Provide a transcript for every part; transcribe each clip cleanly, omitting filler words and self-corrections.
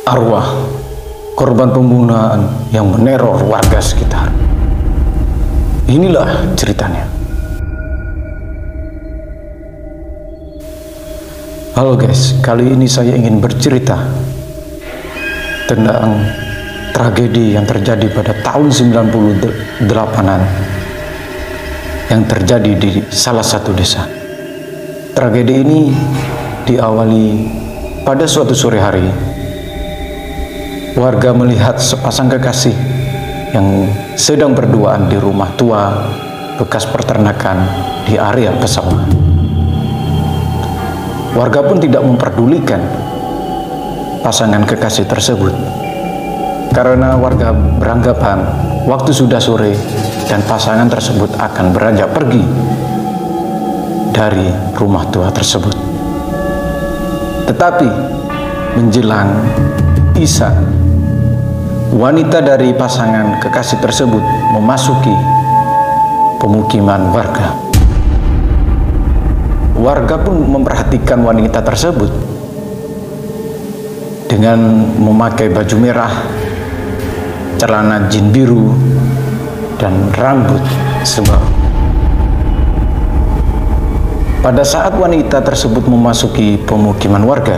arwah korban pembunuhan yang meneror warga sekitar. Inilah ceritanya. Halo guys, kali ini saya ingin bercerita tentang tragedi yang terjadi pada tahun 98-an yang terjadi di salah satu desa. Tragedi ini diawali pada suatu sore hari. Warga melihat sepasang kekasih yang sedang berduaan di rumah tua bekas peternakan di area pesawahan. Warga pun tidak memperdulikan pasangan kekasih tersebut karena warga beranggapan waktu sudah sore dan pasangan tersebut akan beranjak pergi dari rumah tua tersebut. Tetapi menjelang isya, wanita dari pasangan kekasih tersebut memasuki pemukiman warga. Warga pun memperhatikan wanita tersebut dengan memakai baju merah, celana jin biru, dan rambut sebal. Pada saat wanita tersebut memasuki pemukiman warga,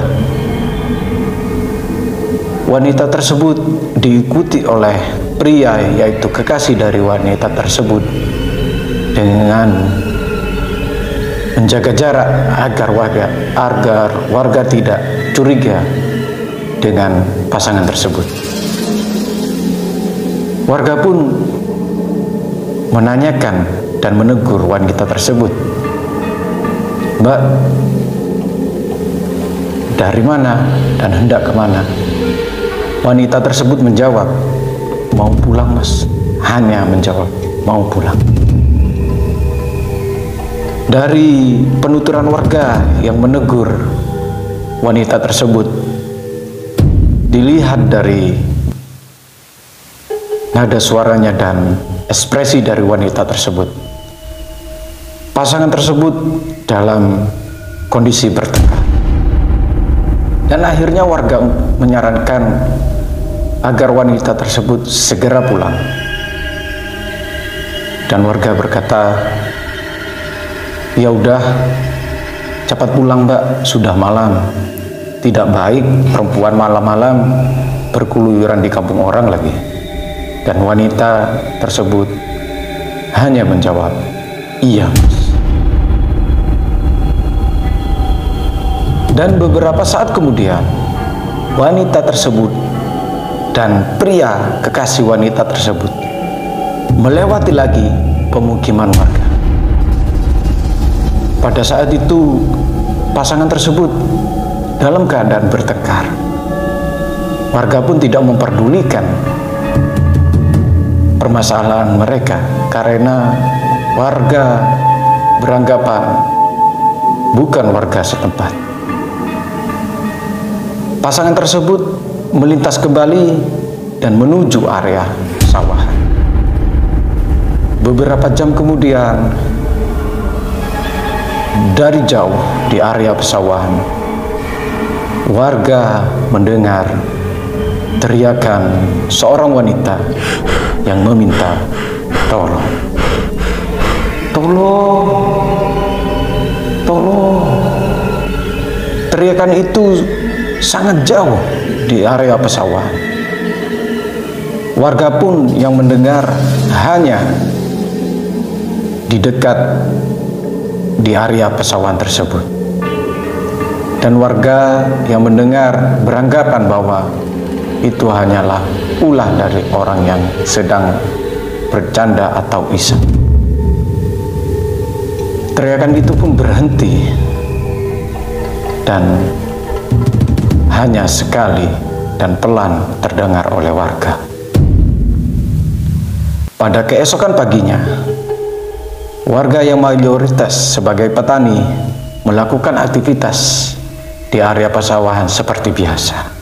wanita tersebut diikuti oleh pria, yaitu kekasih dari wanita tersebut, dengan menjaga jarak agar warga tidak curiga dengan pasangan tersebut. Warga pun menanyakan dan menegur wanita tersebut, "Mbak, dari mana dan hendak kemana?" Wanita tersebut menjawab, "Mau pulang mas." Hanya menjawab, "Mau pulang." Dari penuturan warga yang menegur wanita tersebut, dilihat dari nada suaranya dan ekspresi dari wanita tersebut, pasangan tersebut dalam kondisi bertengkar. Dan akhirnya warga menyarankan agar wanita tersebut segera pulang. Dan warga berkata, "Ya udah, cepat pulang mbak, sudah malam. Tidak baik perempuan malam-malam berkeluyuran di kampung orang lagi." Dan wanita tersebut hanya menjawab, "Iya mas." Dan beberapa saat kemudian, wanita tersebut dan pria kekasih wanita tersebut melewati lagi pemukiman warga. Pada saat itu, pasangan tersebut dalam keadaan bertengkar. Warga pun tidak memperdulikan permasalahan mereka karena warga beranggapan bukan warga setempat. Pasangan tersebut melintas kembali dan menuju area sawah. Beberapa jam kemudian, dari jauh di area pesawahan, warga mendengar teriakan seorang wanita yang meminta tolong. "Tolong, tolong." Teriakan itu sangat jauh di area pesawahan. Warga pun yang mendengar hanya di dekat di area pesawahan tersebut. Dan warga yang mendengar beranggapan bahwa itu hanyalah ulah dari orang yang sedang bercanda atau iseng. Teriakan itu pun berhenti dan hanya sekali dan pelan terdengar oleh warga. Pada keesokan paginya, warga yang mayoritas sebagai petani melakukan aktivitas di area pesawahan seperti biasa.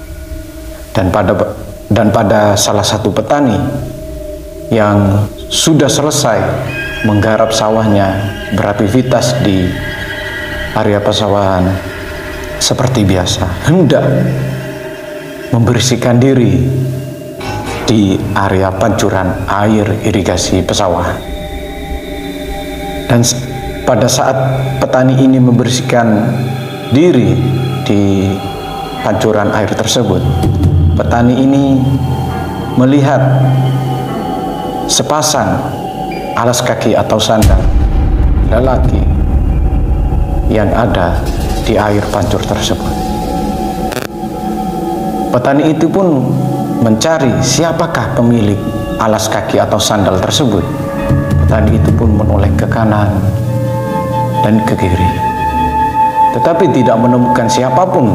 Dan pada salah satu petani yang sudah selesai menggarap sawahnya beraktivitas di area pesawahan seperti biasa, hendak membersihkan diri di area pancuran air irigasi pesawahan. Dan pada saat petani ini membersihkan diri di pancuran air tersebut, petani ini melihat sepasang alas kaki atau sandal lelaki yang ada di air pancur tersebut. Petani itu pun mencari siapakah pemilik alas kaki atau sandal tersebut. Petani itu pun menoleh ke kanan dan ke kiri, tetapi tidak menemukan siapapun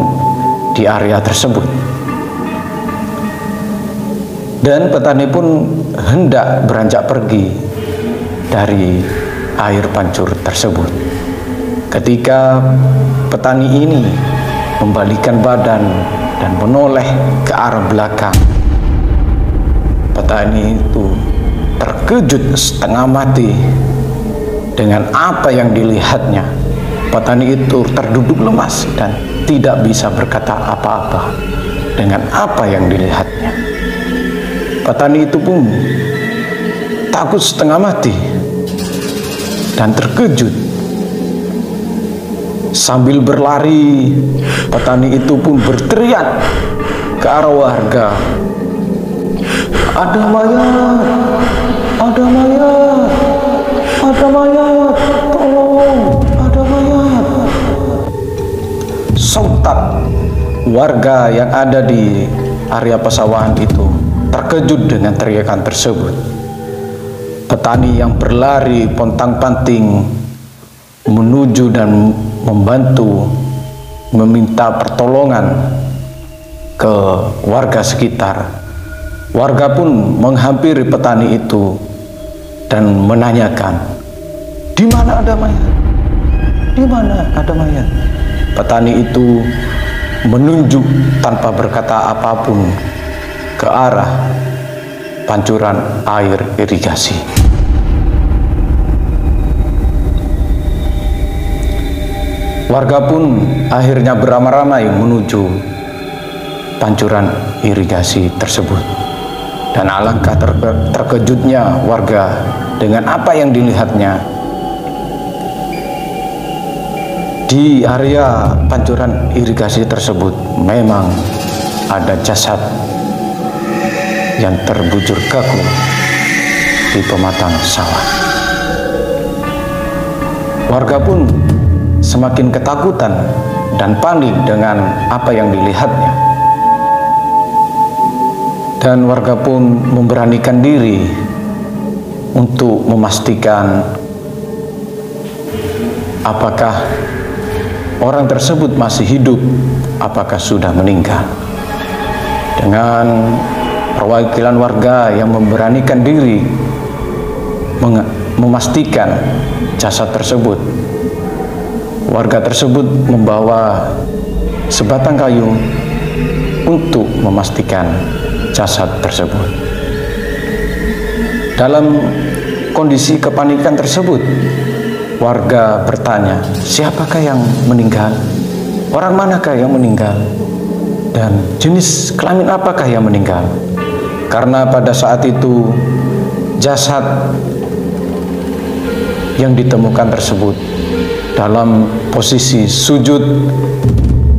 di area tersebut. Dan petani pun hendak beranjak pergi dari air pancur tersebut, ketika petani ini membalikkan badan dan menoleh ke arah belakang. Petani itu terkejut setengah mati dengan apa yang dilihatnya. Petani itu terduduk lemas dan tidak bisa berkata apa-apa dengan apa yang dilihatnya. Petani itu pun takut setengah mati dan terkejut. Sambil berlari, petani itu pun berteriak ke arah warga, "Ada mayat! Ada mayat! Ada mayat! Tolong! Ada mayat!" Sontak warga yang ada di area pesawahan itu terkejut dengan teriakan tersebut. Petani yang berlari pontang-panting menuju dan membantu meminta pertolongan ke warga sekitar. Warga pun menghampiri petani itu dan menanyakan, "Di mana ada mayat? Di mana ada mayat?" Petani itu menunjuk tanpa berkata apapun ke arah pancuran air irigasi. Warga pun akhirnya beramai-ramai menuju pancuran irigasi tersebut. Dan alangkah terkejutnya warga dengan apa yang dilihatnya. Di area pancuran irigasi tersebut memang ada jasad yang terbujur kaku di pematang sawah. Warga pun semakin ketakutan dan panik dengan apa yang dilihatnya. Dan warga pun memberanikan diri untuk memastikan apakah orang tersebut masih hidup, apakah sudah meninggal. Dengan perwakilan warga yang memberanikan diri memastikan jasad tersebut, warga tersebut membawa sebatang kayu untuk memastikan jasad tersebut. Dalam kondisi kepanikan tersebut, warga bertanya, siapakah yang meninggal? Orang manakah yang meninggal? Dan jenis kelamin apakah yang meninggal? Karena pada saat itu jasad yang ditemukan tersebut dalam posisi sujud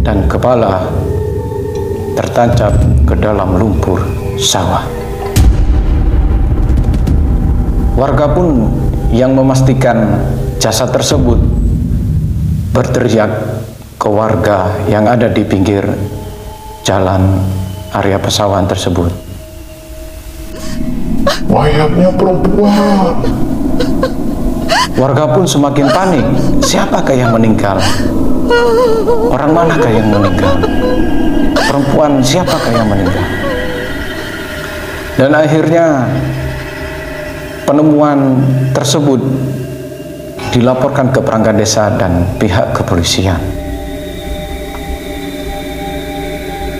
dan kepala tertancap ke dalam lumpur sawah. Warga pun yang memastikan jasad tersebut berteriak ke warga yang ada di pinggir jalan area pesawahan tersebut, "Mayatnya perempuan." Warga pun semakin panik. Siapakah yang meninggal? Orang manakah yang meninggal? Perempuan siapakah yang meninggal? Dan akhirnya penemuan tersebut dilaporkan ke perangkat desa dan pihak kepolisian.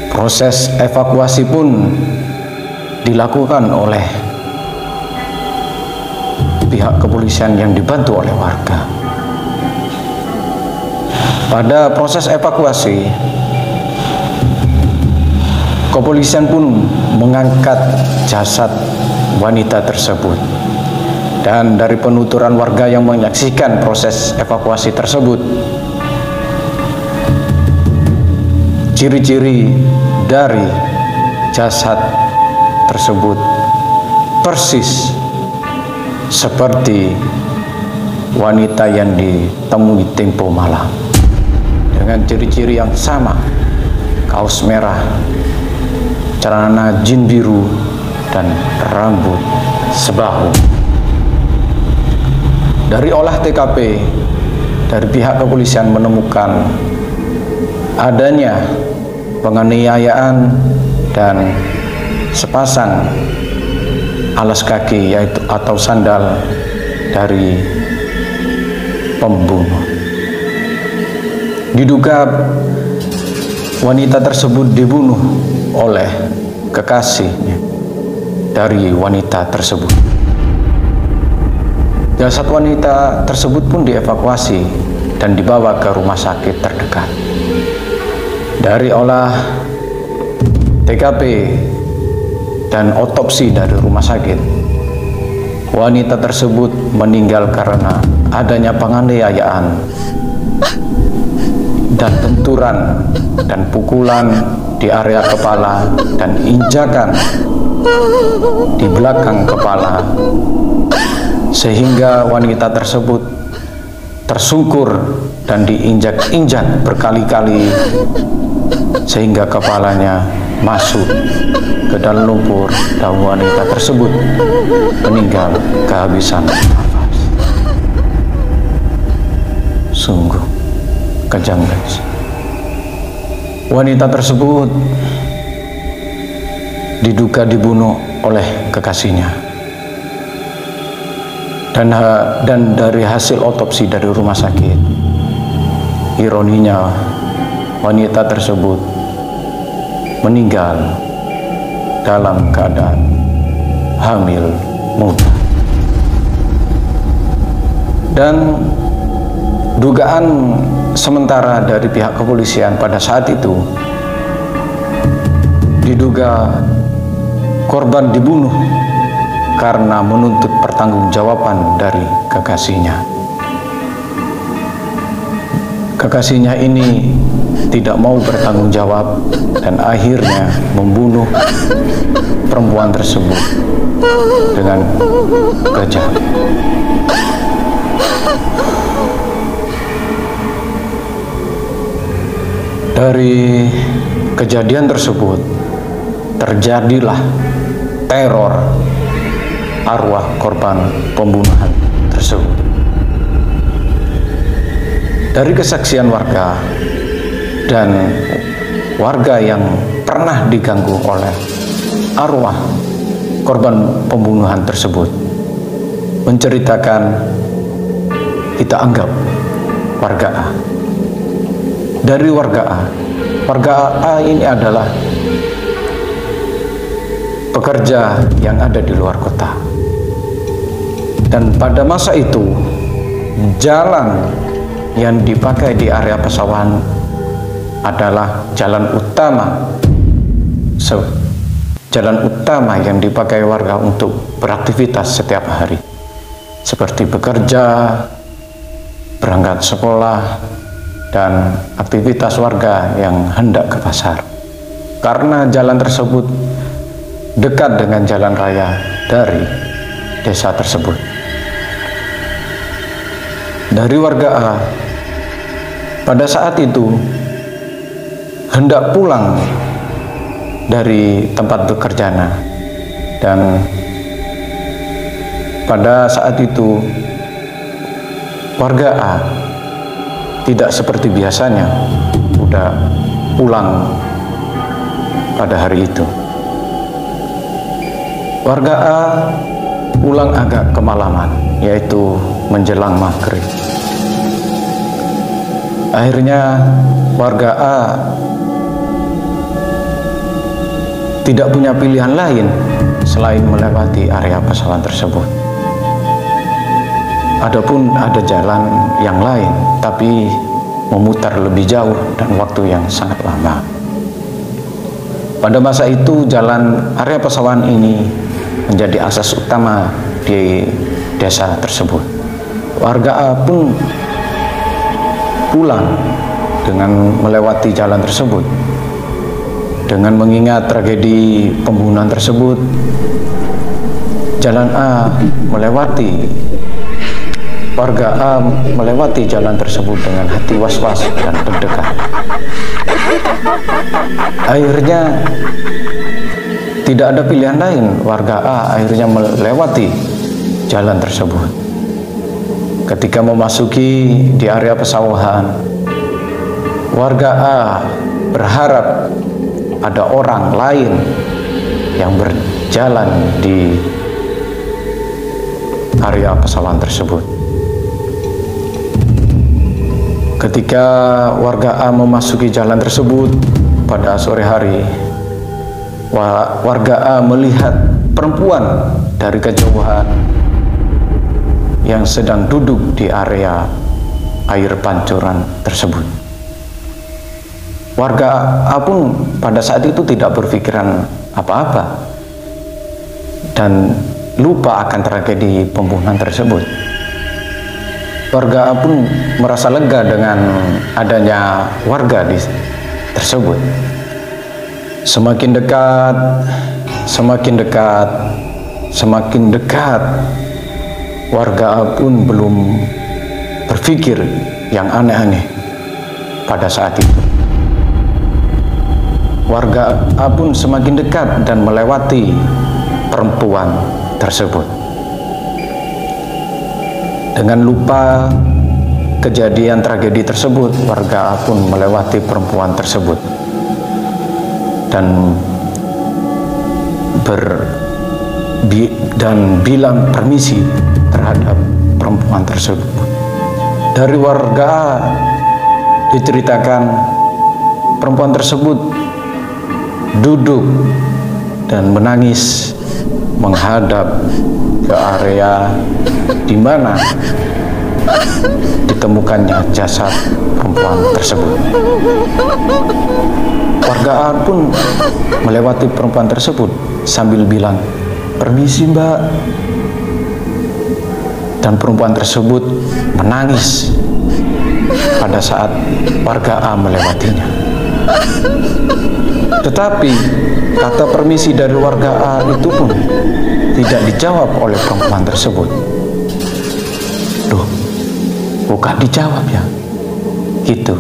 Proses evakuasi pun dilakukan oleh pihak kepolisian yang dibantu oleh warga. Pada proses evakuasi, Kepolisian pun mengangkat jasad wanita tersebut. Dan dari penuturan warga yang menyaksikan proses evakuasi tersebut, ciri-ciri dari jasad tersebut persis seperti wanita yang ditemui tempo malam, dengan ciri-ciri yang sama: kaos merah, celana jin biru, dan rambut sebahu. Dari olah TKP, dari pihak kepolisian menemukan adanya penganiayaan dan sepasang alas kaki atau sandal dari pembunuh. Diduga wanita tersebut dibunuh oleh kekasihnya dari wanita tersebut. Jasad wanita tersebut pun dievakuasi dan dibawa ke rumah sakit terdekat. Dari olah TKP dan otopsi dari rumah sakit, wanita tersebut meninggal karena adanya penganiayaan dan benturan dan pukulan di area kepala dan injakan di belakang kepala, sehingga wanita tersebut tersungkur dan diinjak-injak berkali-kali sehingga kepalanya masuk ke dalam lumpur dan wanita tersebut meninggal kehabisan nafas. Sungguh kejam, guys. Wanita tersebut diduga dibunuh oleh kekasihnya. Dan dari hasil otopsi dari rumah sakit, ironinya wanita tersebut meninggal dalam keadaan hamil muda. Dan dugaan sementara dari pihak kepolisian pada saat itu, diduga korban dibunuh karena menuntut pertanggungjawaban dari kekasihnya. Kekasihnya ini tidak mau bertanggung jawab dan akhirnya membunuh perempuan tersebut dengan kejam. Dari kejadian tersebut terjadilah teror arwah korban pembunuhan tersebut. Dari kesaksian warga dan warga yang pernah diganggu oleh arwah korban pembunuhan tersebut menceritakan, kita anggap warga A. Dari warga A ini adalah pekerja yang ada di luar kota. Dan pada masa itu, jalan yang dipakai di area pesawahan adalah jalan utama yang dipakai warga untuk beraktivitas setiap hari, seperti bekerja, berangkat sekolah, dan aktivitas warga yang hendak ke pasar. Karena jalan tersebut dekat dengan jalan raya dari desa tersebut. Dari warga A pada saat itu hendak pulang dari tempat bekerjanya, dan pada saat itu warga A tidak seperti biasanya udah pulang pada hari itu. Warga A pulang agak kemalaman, yaitu menjelang maghrib. Akhirnya warga A tidak punya pilihan lain selain melewati area pesawahan tersebut. Adapun ada jalan yang lain, tapi memutar lebih jauh dan waktu yang sangat lama. Pada masa itu jalan area Pasawahan ini menjadi asas utama di desa tersebut. Warga A pun pulang dengan melewati jalan tersebut. Dengan mengingat tragedi pembunuhan tersebut, warga A melewati jalan tersebut dengan hati was-was dan deg-degan. Akhirnya tidak ada pilihan lain, warga A akhirnya melewati jalan tersebut. Ketika memasuki di area pesawahan, warga A berharap ada orang lain yang berjalan di area pesawahan tersebut. Ketika warga A memasuki jalan tersebut pada sore hari, warga A melihat perempuan dari kejauhan yang sedang duduk di area air pancuran tersebut. Warga A pun pada saat itu tidak berpikiran apa-apa dan lupa akan tragedi pembunuhan tersebut. Warga A pun merasa lega dengan adanya warga tersebut. Semakin dekat, warga A pun belum berpikir yang aneh-aneh pada saat itu. Warga A pun semakin dekat dan melewati perempuan tersebut. Dengan lupa kejadian tragedi tersebut, warga A pun melewati perempuan tersebut dan bilang permisi terhadap perempuan tersebut. Dari warga A diceritakan perempuan tersebut duduk dan menangis menghadap ke area di mana ditemukannya jasad perempuan tersebut. Warga A pun melewati perempuan tersebut sambil bilang, "Permisi, Mbak." Dan perempuan tersebut menangis pada saat warga A melewatinya. Tetapi kata permisi dari warga A itu pun tidak dijawab oleh perempuan tersebut. Loh, bukan dijawab ya? Gitu.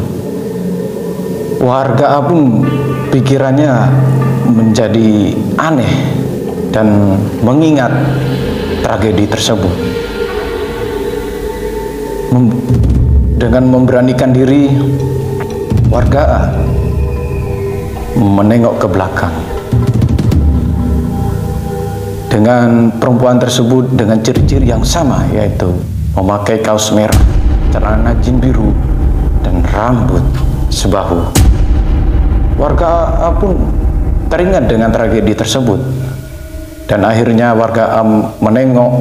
Warga A pun pikirannya menjadi aneh dan mengingat tragedi tersebut. Dengan memberanikan diri, warga A menengok ke belakang. Dengan perempuan tersebut dengan ciri-ciri yang sama, yaitu memakai kaos merah, celana jin biru, dan rambut sebahu. Warga A pun teringat dengan tragedi tersebut, dan akhirnya warga A menengok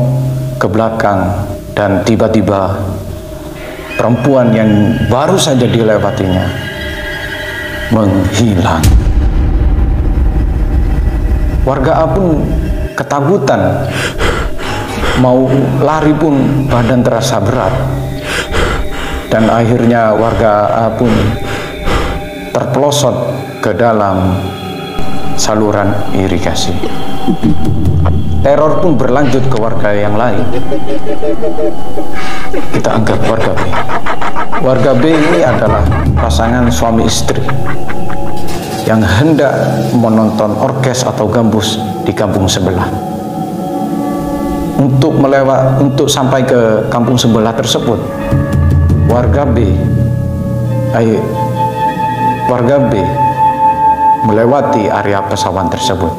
ke belakang, dan tiba-tiba perempuan yang baru saja dilewatinya menghilang. Warga A pun ketakutan, mau lari pun badan terasa berat, dan akhirnya warga A pun terpelosot ke dalam saluran irigasi. Teror pun berlanjut ke warga yang lain. Kita anggap warga B. Warga B ini adalah pasangan suami istri yang hendak menonton orkes atau gambus di kampung sebelah. Untuk sampai ke kampung sebelah tersebut, warga B melewati area pesawahan tersebut.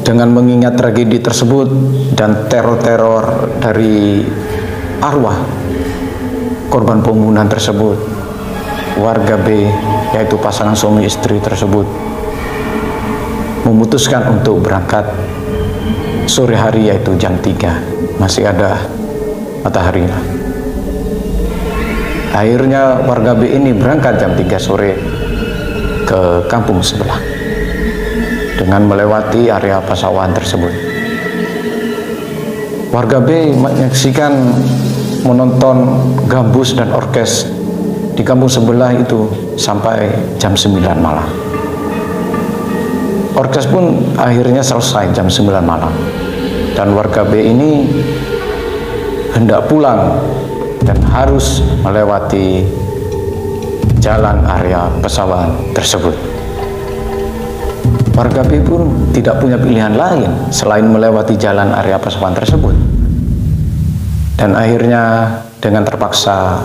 Dengan mengingat tragedi tersebut dan teror-teror dari arwah korban pembunuhan tersebut, warga B, yaitu pasangan suami istri tersebut, memutuskan untuk berangkat sore hari, yaitu jam 3, masih ada matahari. Akhirnya warga B ini berangkat jam 3 sore ke kampung sebelah dengan melewati area pasawahan tersebut. Warga B menyaksikan menonton gambus dan orkes di kampung sebelah itu sampai jam 9 malam. Orkes pun akhirnya selesai jam 9 malam dan warga B ini hendak pulang dan harus melewati jalan area pesawahan tersebut. Warga B pun tidak punya pilihan lain selain melewati jalan area pesawahan tersebut. Dan akhirnya dengan terpaksa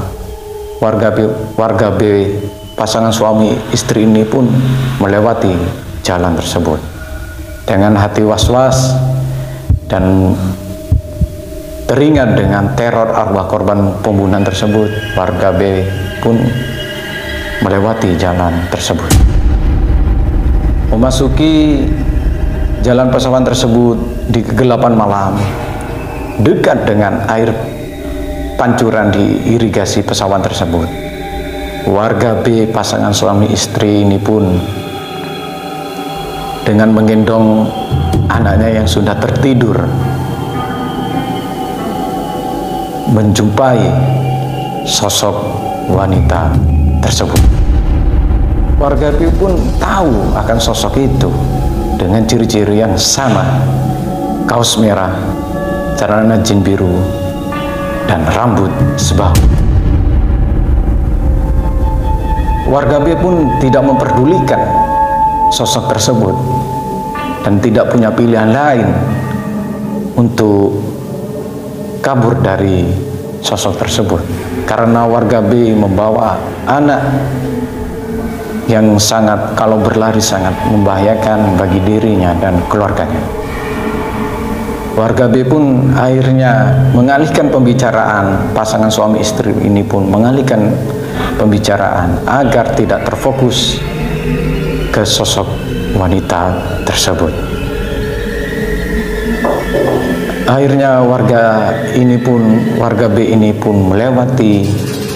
warga B pasangan suami istri ini pun melewati jalan tersebut. Dengan hati was-was dan teringat dengan teror arwah korban pembunuhan tersebut, warga B pun melewati jalan tersebut. Memasuki jalan pesawahan tersebut di kegelapan malam, dekat dengan air pancuran di irigasi pesawahan tersebut. Warga B pasangan suami istri ini pun dengan menggendong anaknya yang sudah tertidur menjumpai sosok wanita tersebut. Warga B pun tahu akan sosok itu dengan ciri-ciri yang sama, kaos merah, celana jin biru, dan rambut sebahu. Warga B pun tidak memperdulikan sosok tersebut dan tidak punya pilihan lain untuk kabur dari sosok tersebut, karena warga B membawa anak yang sangat, kalau berlari sangat membahayakan bagi dirinya dan keluarganya. Warga B pun akhirnya mengalihkan pembicaraan, pasangan suami istri ini pun mengalihkan pembicaraan agar tidak terfokus ke sosok wanita tersebut. Akhirnya warga B ini pun melewati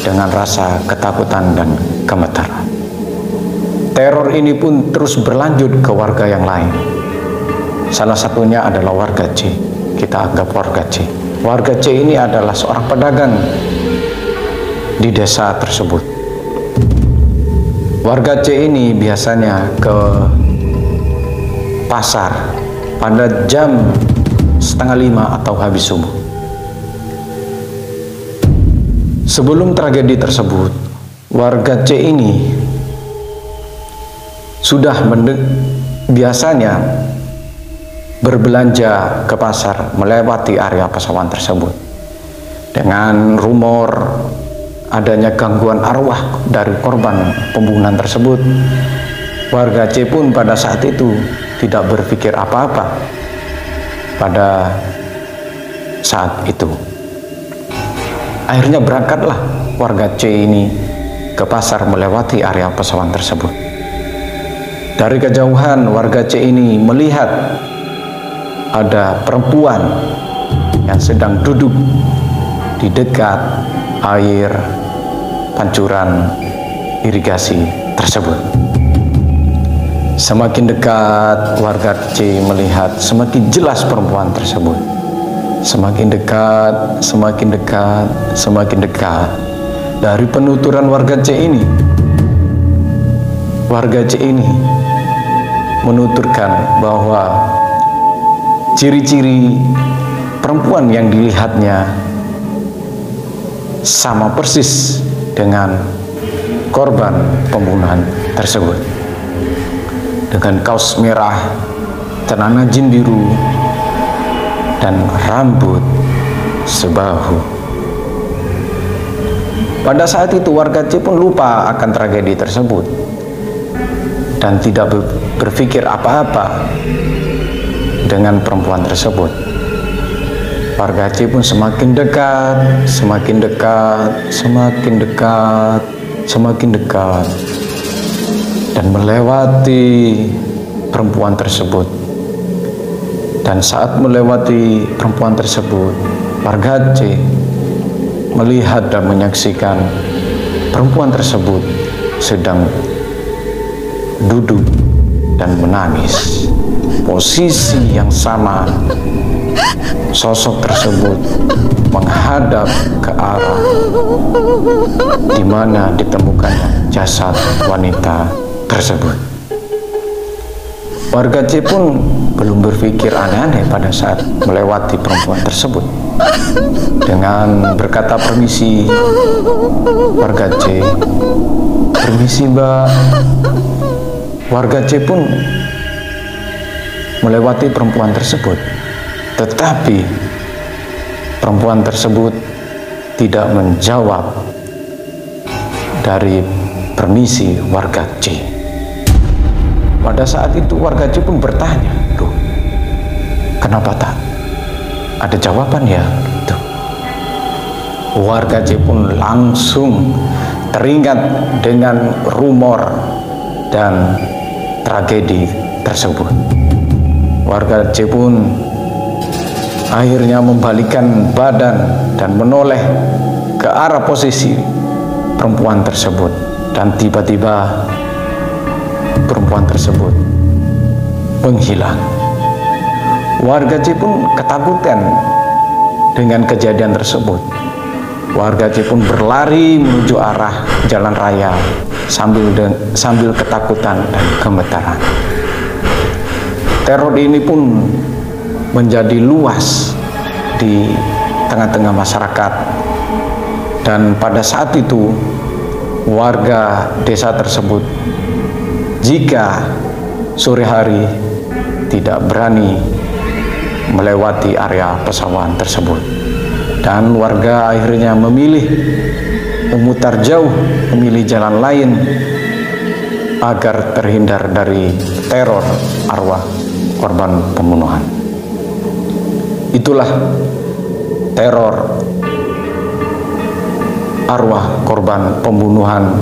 dengan rasa ketakutan dan gemetaran. Teror ini pun terus berlanjut ke warga yang lain. Salah satunya adalah warga C. Kita anggap warga C. Warga C ini adalah seorang pedagang di desa tersebut. Warga C ini biasanya ke pasar pada jam 4:30 atau habis subuh. Sebelum tragedi tersebut, warga C ini sudah biasanya berbelanja ke pasar melewati area pesawahan tersebut. Dengan rumor adanya gangguan arwah dari korban pembunuhan tersebut, warga C pun pada saat itu tidak berpikir apa-apa pada saat itu. Akhirnya berangkatlah warga C ini ke pasar melewati area pesawahan tersebut. Dari kejauhan warga C ini melihat ada perempuan yang sedang duduk di dekat air pancuran irigasi tersebut. Semakin dekat warga C melihat, semakin jelas perempuan tersebut. Semakin dekat, semakin dekat, semakin dekat. Dari penuturan warga C ini, warga C ini menuturkan bahwa ciri-ciri perempuan yang dilihatnya sama persis dengan korban pembunuhan tersebut, dengan kaos merah, celana jin biru, dan rambut sebahu. Pada saat itu warga C pun lupa akan tragedi tersebut dan tidak berpikir apa-apa dengan perempuan tersebut. Warga C pun semakin dekat, semakin dekat, semakin dekat, semakin dekat, dan melewati perempuan tersebut. Dan saat melewati perempuan tersebut, warga C melihat dan menyaksikan perempuan tersebut sedang duduk dan menangis. Posisi yang sama, sosok tersebut menghadap ke arah di mana ditemukannya jasad wanita tersebut. Warga C pun belum berpikir aneh-aneh pada saat melewati perempuan tersebut. Dengan berkata permisi, warga C, permisi Mbak. Warga C pun melewati perempuan tersebut, tetapi perempuan tersebut tidak menjawab dari permisi warga C. Pada saat itu warga C pun bertanya, "Loh, kenapa tak ada jawaban ya?" Gitu. Warga C pun langsung teringat dengan rumor dan tragedi tersebut. Warga C pun akhirnya membalikkan badan dan menoleh ke arah posisi perempuan tersebut, dan tiba-tiba perempuan tersebut menghilang. Warga C pun ketakutan dengan kejadian tersebut. Warga C pun berlari menuju arah jalan raya sambil ketakutan dan gemetaran. Teror ini pun menjadi luas di tengah-tengah masyarakat, dan pada saat itu warga desa tersebut jika sore hari tidak berani melewati area pesawahan tersebut, dan warga akhirnya memilih memutar jauh, memilih jalan lain agar terhindar dari teror arwah korban pembunuhan. Itulah teror arwah korban pembunuhan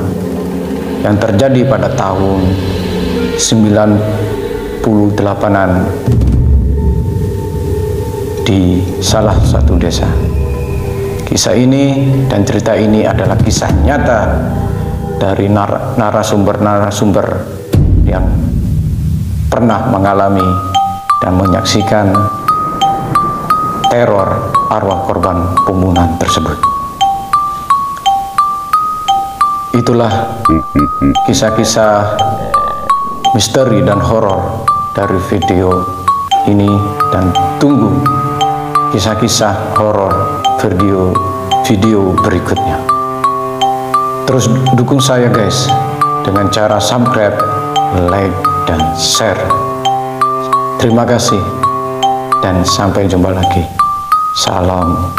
yang terjadi pada tahun 98-an di salah satu desa. Kisah ini dan cerita ini adalah kisah nyata dari narasumber-narasumber yang pernah mengalami dan menyaksikan teror arwah korban pembunuhan tersebut. Itulah kisah-kisah misteri dan horor dari video ini, dan tunggu kisah-kisah horor video berikutnya. Terus dukung saya guys dengan cara subscribe, like, dan share. Terima kasih dan sampai jumpa lagi. Salam